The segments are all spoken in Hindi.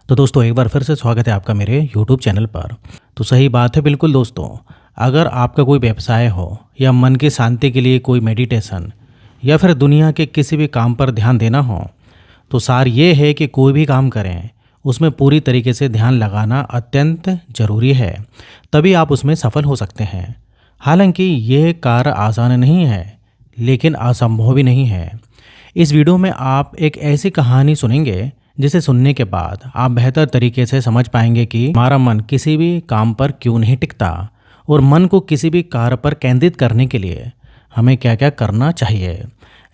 तो दोस्तों एक बार फिर से स्वागत है आपका मेरे YouTube चैनल पर। तो सही बात है बिल्कुल दोस्तों, अगर आपका कोई व्यवसाय हो या मन की शांति के लिए कोई मेडिटेशन या फिर दुनिया के किसी भी काम पर ध्यान देना हो, तो सार ये है कि कोई भी काम करें उसमें पूरी तरीके से ध्यान लगाना अत्यंत ज़रूरी है, तभी आप उसमें सफल हो सकते हैं। हालांकि यह कार्य आसान नहीं है, लेकिन असंभव भी नहीं है। इस वीडियो में आप एक ऐसी कहानी सुनेंगे जिसे सुनने के बाद आप बेहतर तरीके से समझ पाएंगे कि हमारा मन किसी भी काम पर क्यों नहीं टिकता और मन को किसी भी कार्य पर केंद्रित करने के लिए हमें क्या क्या करना चाहिए।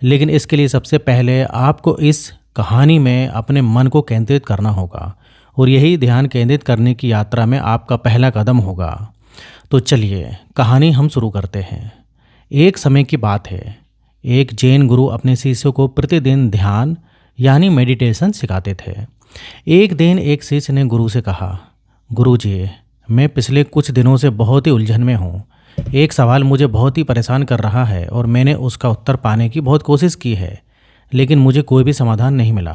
लेकिन इसके लिए सबसे पहले आपको इस कहानी में अपने मन को केंद्रित करना होगा और यही ध्यान केंद्रित करने की यात्रा में आपका पहला कदम होगा। तो चलिए कहानी हम शुरू करते हैं। एक समय की बात है, एक जैन गुरु अपने शिष्यों को प्रतिदिन ध्यान यानी मेडिटेशन सिखाते थे। एक दिन एक शिष्य ने गुरु से कहा, गुरुजी, मैं पिछले कुछ दिनों से बहुत ही उलझन में हूँ। एक सवाल मुझे बहुत ही परेशान कर रहा है और मैंने उसका उत्तर पाने की बहुत कोशिश की है, लेकिन मुझे कोई भी समाधान नहीं मिला।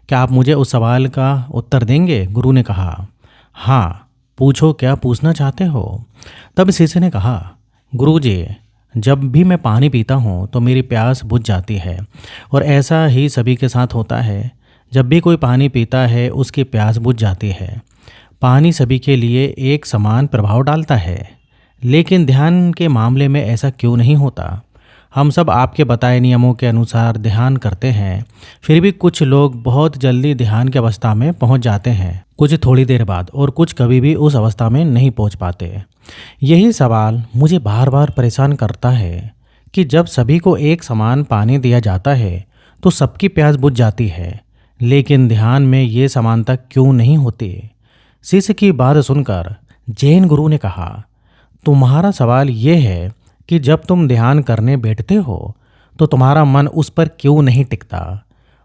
क्या आप मुझे उस सवाल का उत्तर देंगे? गुरु ने कहा, हाँ, पूछो, क्या पूछना चाहते हो? तब शिष्य ने कहा, गुरुजी, जब भी मैं पानी पीता हूँ तो मेरी प्यास बुझ जाती है और ऐसा ही सभी के साथ होता है। जब भी कोई पानी पीता है उसकी प्यास बुझ जाती है। पानी सभी के लिए एक समान प्रभाव डालता है, लेकिन ध्यान के मामले में ऐसा क्यों नहीं होता? हम सब आपके बताए नियमों के अनुसार ध्यान करते हैं, फिर भी कुछ लोग बहुत जल्दी ध्यान की अवस्था में पहुंच जाते हैं, कुछ थोड़ी देर बाद, और कुछ कभी भी उस अवस्था में नहीं पहुंच पाते। यही सवाल मुझे बार बार परेशान करता है कि जब सभी को एक समान पानी दिया जाता है तो सबकी प्यास बुझ जाती है, लेकिन ध्यान में ये समानता क्यों नहीं होती? शिष्य की बात सुनकर जैन गुरु ने कहा, तुम्हारा सवाल ये है कि जब तुम ध्यान करने बैठते हो तो तुम्हारा मन उस पर क्यों नहीं टिकता,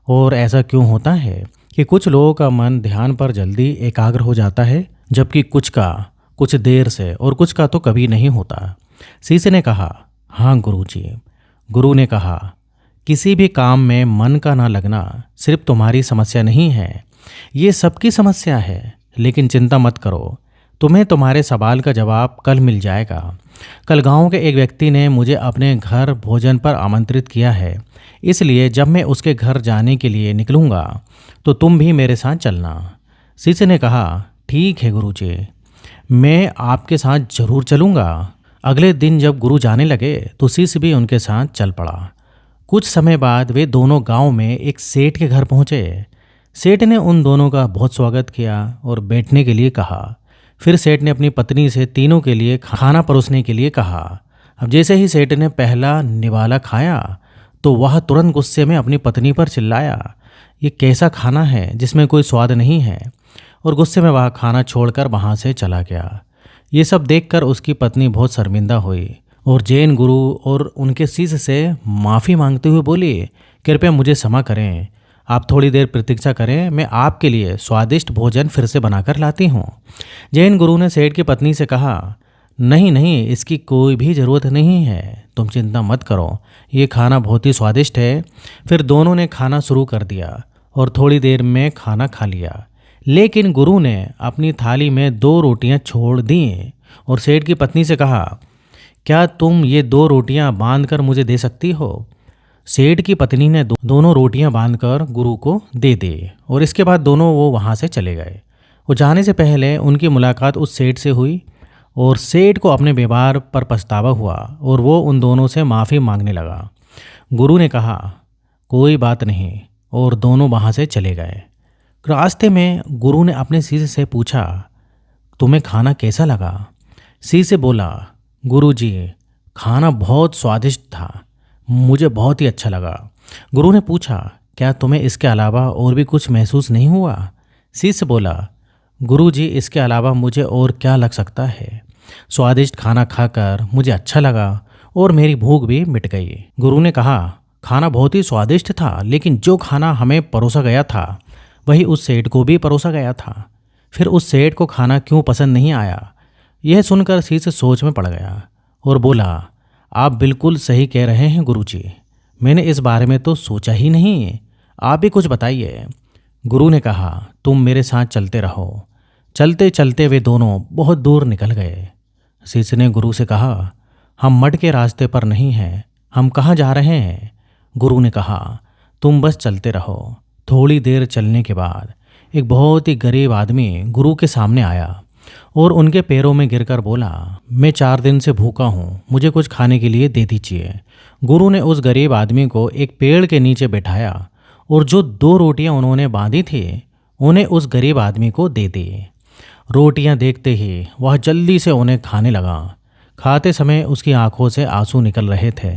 और ऐसा क्यों होता है कि कुछ लोगों का मन ध्यान पर जल्दी एकाग्र हो जाता है जबकि कुछ का कुछ देर से और कुछ का तो कभी नहीं होता। शिष्य ने कहा, हाँ गुरुजी। गुरु ने कहा, किसी भी काम में मन का ना लगना सिर्फ तुम्हारी समस्या नहीं है, ये सबकी समस्या है। लेकिन चिंता मत करो, तुम्हें तुम्हारे सवाल का जवाब कल मिल जाएगा। कल गांव के एक व्यक्ति ने मुझे अपने घर भोजन पर आमंत्रित किया है, इसलिए जब मैं उसके घर जाने के लिए निकलूंगा तो तुम भी मेरे साथ चलना। शिष्य ने कहा, ठीक है गुरुजी, मैं आपके साथ जरूर चलूँगा। अगले दिन जब गुरु जाने लगे तो शिष्य भी उनके साथ चल पड़ा। कुछ समय बाद वे दोनों गांव में एक सेठ के घर पहुँचे। सेठ ने उन दोनों का बहुत स्वागत किया और बैठने के लिए कहा। फिर सेठ ने अपनी पत्नी से तीनों के लिए खाना परोसने के लिए कहा। अब जैसे ही सेठ ने पहला निवाला खाया तो वह तुरंत गुस्से में अपनी पत्नी पर चिल्लाया, ये कैसा खाना है जिसमें कोई स्वाद नहीं है, और गुस्से में वह खाना छोड़कर वहाँ से चला गया। ये सब देखकर उसकी पत्नी बहुत शर्मिंदा हुई और जैन गुरु और उनके शिष्य से माफ़ी मांगते हुए बोली, कृपया मुझे क्षमा करें, आप थोड़ी देर प्रतीक्षा करें, मैं आपके लिए स्वादिष्ट भोजन फिर से बनाकर लाती हूँ। जैन गुरु ने सेठ की पत्नी से कहा, नहीं नहीं, इसकी कोई भी ज़रूरत नहीं है, तुम चिंता मत करो, ये खाना बहुत ही स्वादिष्ट है। फिर दोनों ने खाना शुरू कर दिया और थोड़ी देर में खाना खा लिया, लेकिन गुरु ने अपनी थाली में 2 रोटियां छोड़ दी और सेठ की पत्नी से कहा, क्या तुम ये 2 रोटियां बांधकर मुझे दे सकती हो? सेठ की पत्नी ने दोनों रोटियां बांधकर गुरु को दे दी और इसके बाद दोनों वो वहाँ से चले गए। वो जाने से पहले उनकी मुलाकात उस सेठ से हुई और सेठ को अपने व्यवहार पर पछतावा हुआ और वो उन दोनों से माफ़ी मांगने लगा। गुरु ने कहा, कोई बात नहीं, और दोनों वहाँ से चले गए। रास्ते में गुरु ने अपने शिष्य से पूछा, तुम्हें खाना कैसा लगा? शिष्य बोला, गुरुजी, खाना बहुत स्वादिष्ट था, मुझे बहुत ही अच्छा लगा। गुरु ने पूछा, क्या तुम्हें इसके अलावा और भी कुछ महसूस नहीं हुआ? शिष्य बोला, गुरुजी, इसके अलावा मुझे और क्या लग सकता है? स्वादिष्ट खाना खाकर मुझे अच्छा लगा और मेरी भूख भी मिट गई। गुरु ने कहा, खाना बहुत ही स्वादिष्ट था, लेकिन जो खाना हमें परोसा गया था वही उस सेठ को भी परोसा गया था। फिर उस सेठ को खाना क्यों पसंद नहीं आया? यह सुनकर शिष्य सोच में पड़ गया और बोला, आप बिल्कुल सही कह रहे हैं गुरुजी, मैंने इस बारे में तो सोचा ही नहीं, आप भी कुछ बताइए। गुरु ने कहा, तुम मेरे साथ चलते रहो। चलते चलते वे दोनों बहुत दूर निकल गए। शिष्य ने गुरु से कहा, हम मठ के रास्ते पर नहीं हैं, हम कहाँ जा रहे हैं? गुरु ने कहा, तुम बस चलते रहो। थोड़ी देर चलने के बाद एक बहुत ही गरीब आदमी गुरु के सामने आया और उनके पैरों में गिरकर बोला, मैं 4 दिन से भूखा हूँ, मुझे कुछ खाने के लिए दे दीजिए। गुरु ने उस गरीब आदमी को एक पेड़ के नीचे बैठाया और जो 2 रोटियां उन्होंने बांधी थी उन्हें उस गरीब आदमी को दे दी। रोटियां देखते ही वह जल्दी से उन्हें खाने लगा। खाते समय उसकी आंखों से आंसू निकल रहे थे।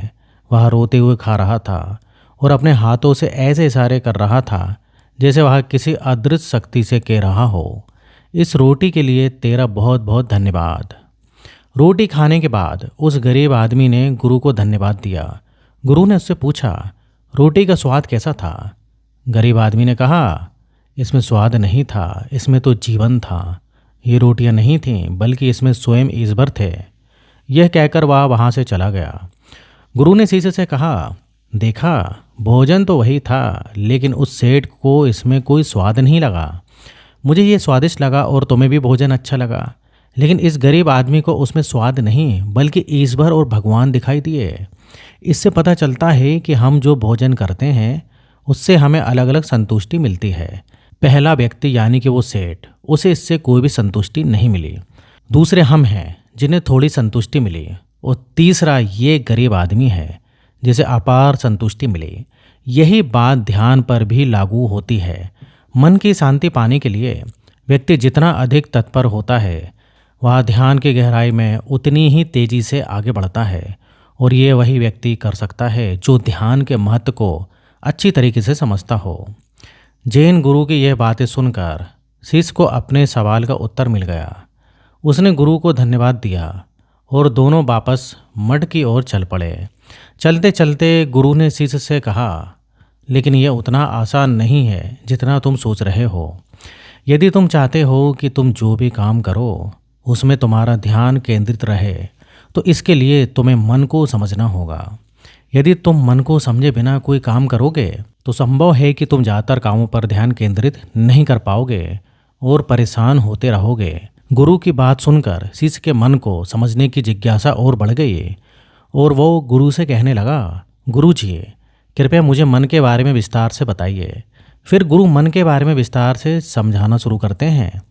वह रोते हुए खा रहा था और अपने हाथों से ऐसे इशारे कर रहा था जैसे वह किसी अदृश्य शक्ति से कह रहा हो, इस रोटी के लिए तेरा बहुत बहुत धन्यवाद। रोटी खाने के बाद उस गरीब आदमी ने गुरु को धन्यवाद दिया। गुरु ने उससे पूछा, रोटी का स्वाद कैसा था? गरीब आदमी ने कहा, इसमें स्वाद नहीं था, इसमें तो जीवन था। ये रोटियां नहीं थीं, बल्कि इसमें स्वयं ईश्वर थे। यह कहकर वह वहाँ से चला गया। गुरु ने शिष्य से कहा, देखा, भोजन तो वही था, लेकिन उस सेठ को इसमें कोई स्वाद नहीं लगा। मुझे ये स्वादिष्ट लगा और तुम्हें भी भोजन अच्छा लगा, लेकिन इस गरीब आदमी को उसमें स्वाद नहीं बल्कि ईश्वर और भगवान दिखाई दिए। इससे पता चलता है कि हम जो भोजन करते हैं उससे हमें अलग अलग संतुष्टि मिलती है। पहला व्यक्ति यानी कि वो सेठ, उसे इससे कोई भी संतुष्टि नहीं मिली। दूसरे हम हैं जिन्हें थोड़ी संतुष्टि मिली, और तीसरा ये गरीब आदमी है जिसे अपार संतुष्टि मिली। यही बात ध्यान पर भी लागू होती है। मन की शांति पाने के लिए व्यक्ति जितना अधिक तत्पर होता है वह ध्यान की गहराई में उतनी ही तेजी से आगे बढ़ता है, और ये वही व्यक्ति कर सकता है जो ध्यान के महत्व को अच्छी तरीके से समझता हो। जैन गुरु की यह बातें सुनकर शिष्य को अपने सवाल का उत्तर मिल गया। उसने गुरु को धन्यवाद दिया और दोनों वापस मठ की ओर चल पड़े। चलते चलते गुरु ने शिष्य से कहा, लेकिन यह उतना आसान नहीं है जितना तुम सोच रहे हो। यदि तुम चाहते हो कि तुम जो भी काम करो उसमें तुम्हारा ध्यान केंद्रित रहे, तो इसके लिए तुम्हें मन को समझना होगा। यदि तुम मन को समझे बिना कोई काम करोगे तो संभव है कि तुम ज़्यादातर कामों पर ध्यान केंद्रित नहीं कर पाओगे और परेशान होते रहोगे। गुरु की बात सुनकर शिष्य के मन को समझने की जिज्ञासा और बढ़ गई और वो गुरु से कहने लगा, गुरु जी, कृपया मुझे मन के बारे में विस्तार से बताइए। फिर गुरु मन के बारे में विस्तार से समझाना शुरू करते हैं।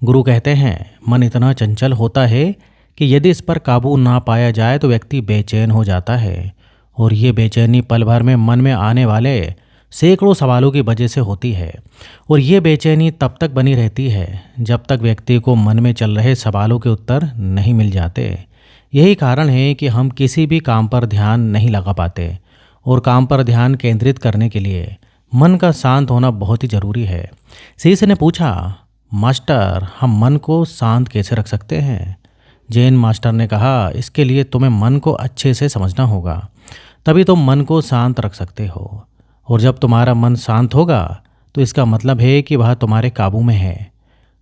गुरु कहते हैं, मन इतना चंचल होता है कि यदि इस पर काबू ना पाया जाए तो व्यक्ति बेचैन हो जाता है, और ये बेचैनी पल भर में मन में आने वाले सैकड़ों सवालों की वजह से होती है। और ये बेचैनी तब तक बनी रहती है जब तक व्यक्ति को मन में चल रहे सवालों के उत्तर नहीं मिल जाते। यही कारण है कि हम किसी भी काम पर ध्यान नहीं लगा पाते, और काम पर ध्यान केंद्रित करने के लिए मन का शांत होना बहुत ही जरूरी है। शिष्य ने पूछा, मास्टर, हम मन को शांत कैसे रख सकते हैं? जैन मास्टर ने कहा, इसके लिए तुम्हें मन को अच्छे से समझना होगा, तभी तुम मन को शांत रख सकते हो। और जब तुम्हारा मन शांत होगा तो इसका मतलब है कि वह तुम्हारे काबू में है।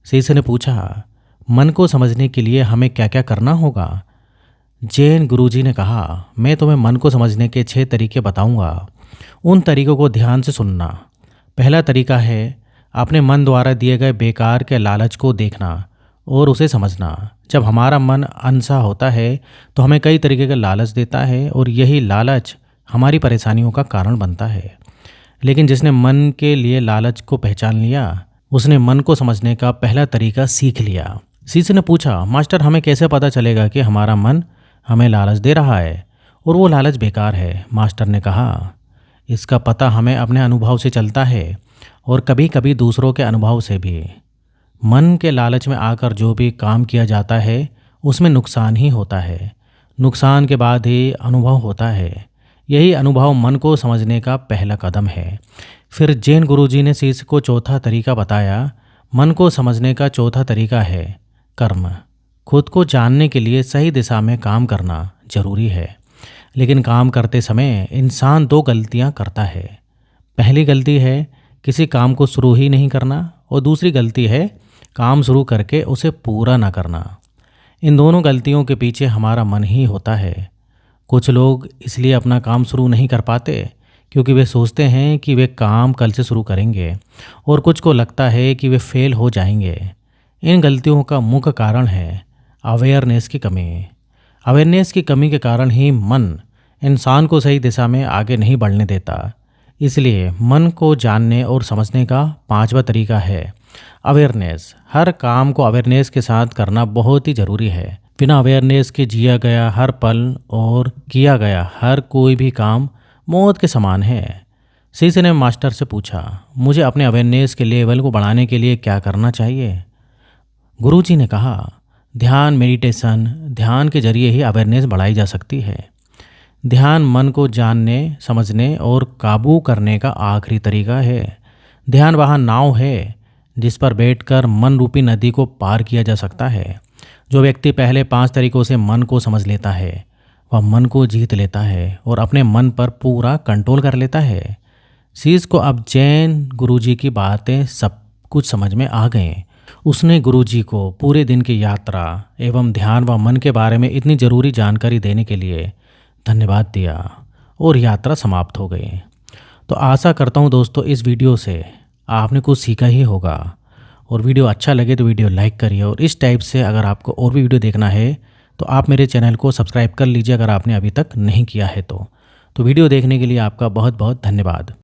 शिष्य ने पूछा, मन को समझने के लिए हमें क्या क्या करना होगा? जैन गुरुजी ने कहा, मैं तुम्हें मन को समझने के 6 तरीके बताऊंगा। उन तरीकों को ध्यान से सुनना। पहला तरीका है अपने मन द्वारा दिए गए बेकार के लालच को देखना और उसे समझना। जब हमारा मन अनसा होता है तो हमें कई तरीके का लालच देता है, और यही लालच हमारी परेशानियों का कारण बनता है। लेकिन जिसने मन के लिए लालच को पहचान लिया, उसने मन को समझने का पहला तरीका सीख लिया। शिष्य ने पूछा, मास्टर, हमें कैसे पता चलेगा कि हमारा मन हमें लालच दे रहा है और वो लालच बेकार है? मास्टर ने कहा, इसका पता हमें अपने अनुभव से चलता है और कभी कभी दूसरों के अनुभव से भी। मन के लालच में आकर जो भी काम किया जाता है उसमें नुकसान ही होता है। नुकसान के बाद ही अनुभव होता है। यही अनुभव मन को समझने का पहला कदम है। फिर जैन गुरुजी ने शिष्य को चौथा तरीका बताया। मन को समझने का चौथा तरीका है कर्म। खुद को जानने के लिए सही दिशा में काम करना जरूरी है, लेकिन काम करते समय इंसान 2 गलतियां करता है। पहली गलती है किसी काम को शुरू ही नहीं करना, और दूसरी गलती है काम शुरू करके उसे पूरा ना करना। इन दोनों गलतियों के पीछे हमारा मन ही होता है। कुछ लोग इसलिए अपना काम शुरू नहीं कर पाते क्योंकि वे सोचते हैं कि वे काम कल से शुरू करेंगे और कुछ को लगता है कि वे फेल हो जाएंगे। इन गलतियों का मुख्य कारण है अवेयरनेस की कमी। अवेयरनेस की कमी के कारण ही मन इंसान को सही दिशा में आगे नहीं बढ़ने देता। इसलिए मन को जानने और समझने का पांचवा तरीका है अवेयरनेस। हर काम को अवेयरनेस के साथ करना बहुत ही ज़रूरी है। बिना अवेयरनेस के जिया गया हर पल और किया गया हर कोई भी काम मौत के समान है। शिष्य ने मास्टर से पूछा, मुझे अपने अवेयरनेस के लेवल को बढ़ाने के लिए क्या करना चाहिए? गुरुजी ने कहा, ध्यान मेडिटेशन। ध्यान के जरिए ही अवेयरनेस बढ़ाई जा सकती है। ध्यान मन को जानने, समझने और काबू करने का आखिरी तरीका है। ध्यान वहाँ नाव है जिस पर बैठकर मन रूपी नदी को पार किया जा सकता है। जो व्यक्ति पहले 5 तरीकों से मन को समझ लेता है वह मन को जीत लेता है और अपने मन पर पूरा कंट्रोल कर लेता है। शीश को अब जैन गुरुजी की बातें सब कुछ समझ में आ गए। उसने गुरुजी को पूरे दिन की यात्रा एवं ध्यान व मन के बारे में इतनी ज़रूरी जानकारी देने के लिए धन्यवाद दिया और यात्रा समाप्त हो गई। तो आशा करता हूँ दोस्तों इस वीडियो से आपने कुछ सीखा ही होगा। और वीडियो अच्छा लगे तो वीडियो लाइक करिए। और इस टाइप से अगर आपको और भी वीडियो देखना है तो आप मेरे चैनल को सब्सक्राइब कर लीजिए अगर आपने अभी तक नहीं किया है तो वीडियो देखने के लिए आपका बहुत बहुत धन्यवाद।